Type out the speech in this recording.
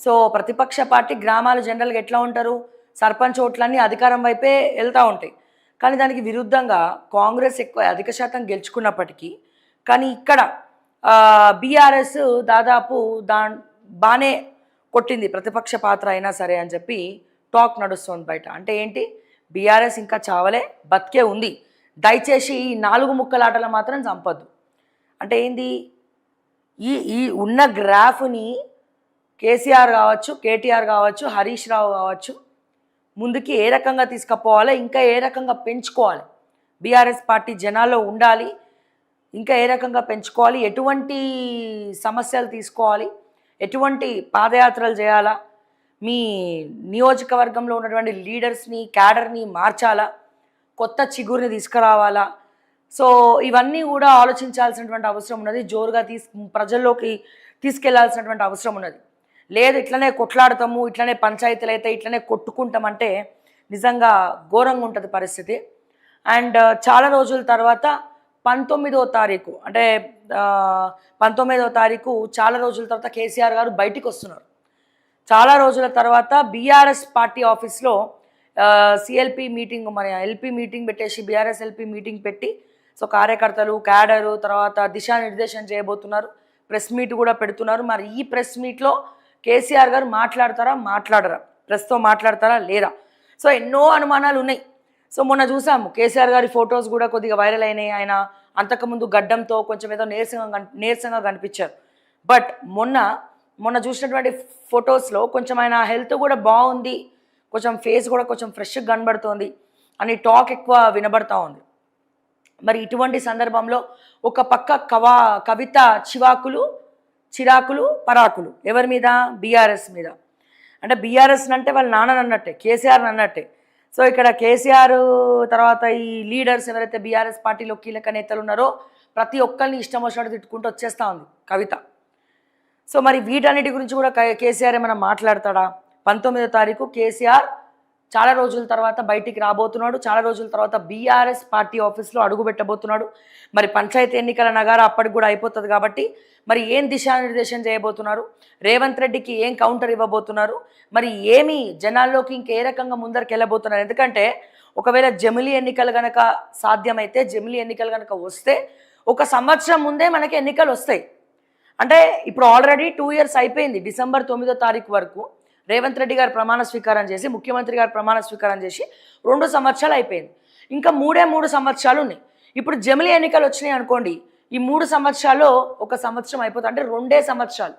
So ప్రతిపక్ష party గ్రామాలు జనరల్గా ఎట్లా ఉంటారు, సర్పంచ్ ఓట్లన్నీ అధికారం వైపే వెళ్తూ ఉంటాయి. కానీ దానికి విరుద్ధంగా కాంగ్రెస్ ఎక్కువ అధిక శాతం గెలుచుకున్నప్పటికీ కానీ ఇక్కడ బీఆర్ఎస్ దాదాపు బాగానే కొట్టింది, ప్రతిపక్ష పాత్ర అయినా సరే అని చెప్పి టాక్ నడుస్తుంది బయట. అంటే ఏంటి, బీఆర్ఎస్ ఇంకా చావలే, బతికే ఉంది, దయచేసి ఈ 4 ముక్కలాటలు మాత్రం చంపద్దు. అంటే ఏంది, ఈ ఈ ఉన్న గ్రాఫ్ని కేసీఆర్ కావచ్చు, కేటీఆర్ కావచ్చు, హరీష్ రావు కావచ్చు ముందుకి ఏ రకంగా తీసుకుపోవాలి, ఇంకా ఏ రకంగా పెంచుకోవాలి, బీఆర్ఎస్ పార్టీ జనాల్లో ఉండాలి, ఇంకా ఏ రకంగా పెంచుకోవాలి, ఎటువంటి సమస్యలు తీసుకోవాలి, ఎటువంటి పాదయాత్రలు చేయాలా, మీ నియోజకవర్గంలో ఉన్నటువంటి లీడర్స్ని క్యాడర్ని మార్చాలా, కొత్త చిగురిని తీసుకురావాలా. సో ఇవన్నీ కూడా ఆలోచించాల్సినటువంటి అవసరం ఉన్నది, జోరుగా ప్రజల్లోకి తీసుకెళ్లాల్సినటువంటి అవసరం ఉన్నది. లేదు ఇట్లనే కొట్లాడతాము, ఇట్లనే పంచాయతీలు అయితే ఇట్లనే కొట్టుకుంటామంటే నిజంగా ఘోరంగా ఉంటుంది పరిస్థితి. అండ్ చాలా రోజుల తర్వాత 19వ తారీఖు అంటే 19వ తారీఖు చాలా రోజుల తర్వాత కేసీఆర్ గారు బయటికి వస్తున్నారు. చాలా రోజుల తర్వాత బీఆర్ఎస్ పార్టీ ఆఫీస్లో సిఎల్పి మీటింగ్, మన ఎల్పి మీటింగ్ పెట్టేసి బీఆర్ఎస్ ఎల్పి మీటింగ్ పెట్టి సో కార్యకర్తలు క్యాడరు తర్వాత దిశానిర్దేశం చేయబోతున్నారు, ప్రెస్ మీట్ కూడా పెడుతున్నారు. మరి ఈ ప్రెస్ మీట్లో కేసీఆర్ గారు మాట్లాడరా, ప్రెస్తో మాట్లాడతారా లేదా, సో ఎన్నో అనుమానాలు ఉన్నాయి. సో మొన్న చూసాము కేసీఆర్ గారి ఫొటోస్ కూడా కొద్దిగా వైరల్ అయినాయి, ఆయన అంతకుముందు గడ్డంతో కొంచెం ఏదో నీరసంగా కనిపించారు. బట్ మొన్న చూసినటువంటి ఫొటోస్లో కొంచెం ఆయన హెల్త్ కూడా బాగుంది, కొంచెం ఫేస్ కూడా కొంచెం ఫ్రెష్గా కనబడుతోంది అని టాక్ ఎక్కువ వినబడతా ఉంది. మరి ఇటువంటి సందర్భంలో ఒక పక్క కవిత చిరాకులు పరాకులు ఎవరి మీద, బీఆర్ఎస్ మీద. అంటే బీఆర్ఎస్ అంటే వాళ్ళ నాన్నని అన్నట్టే, కేసీఆర్ని అన్నట్టే. సో ఇక్కడ కేసీఆర్ తర్వాత ఈ లీడర్స్ ఎవరైతే బీఆర్ఎస్ పార్టీలో కీలక నేతలు ఉన్నారో ప్రతి ఒక్కరిని ఇష్టం వచ్చినట్టు తిట్టుకుంటూ వచ్చేస్తూ ఉంది కవిత. సో మరి వీటన్నిటి గురించి కూడా కేసీఆర్ ఏమైనా మాట్లాడతాడా? 19వ తారీఖు కేసీఆర్ చాలా రోజుల తర్వాత బయటికి రాబోతున్నాడు, చాలా రోజుల తర్వాత బీఆర్ఎస్ పార్టీ ఆఫీస్లో అడుగు పెట్టబోతున్నాడు. మరి పంచాయతీ ఎన్నికల నగార అప్పటికి కూడా అయిపోతుంది కాబట్టి మరి ఏం దిశానిర్దేశం చేయబోతున్నారు, రేవంత్ రెడ్డికి ఏం కౌంటర్ ఇవ్వబోతున్నారు, మరి ఏమి జనాల్లోకి ఇంకే రకంగా ముందరికి వెళ్ళబోతున్నారు. ఎందుకంటే ఒకవేళ జమిలీ ఎన్నికలు కనుక సాధ్యమైతే, జమిలీ ఎన్నికలు కనుక వస్తే 1 సంవత్సరం ముందే మనకి ఎన్నికలు వస్తాయి. అంటే ఇప్పుడు ఆల్రెడీ 2 ఇయర్స్ అయిపోయింది. డిసెంబర్ 9వ తారీఖు వరకు రేవంత్ రెడ్డి గారు ప్రమాణ స్వీకారం చేసి, ముఖ్యమంత్రి గారు ప్రమాణ స్వీకారం చేసి 2 సంవత్సరాలు అయిపోయింది. ఇంకా 3 సంవత్సరాలు ఉన్నాయి. ఇప్పుడు జమిలీ ఎన్నికలు వచ్చినాయి అనుకోండి, ఈ 3 సంవత్సరాల్లో 1 సంవత్సరం అయిపోతుంది, అంటే 2 సంవత్సరాలు.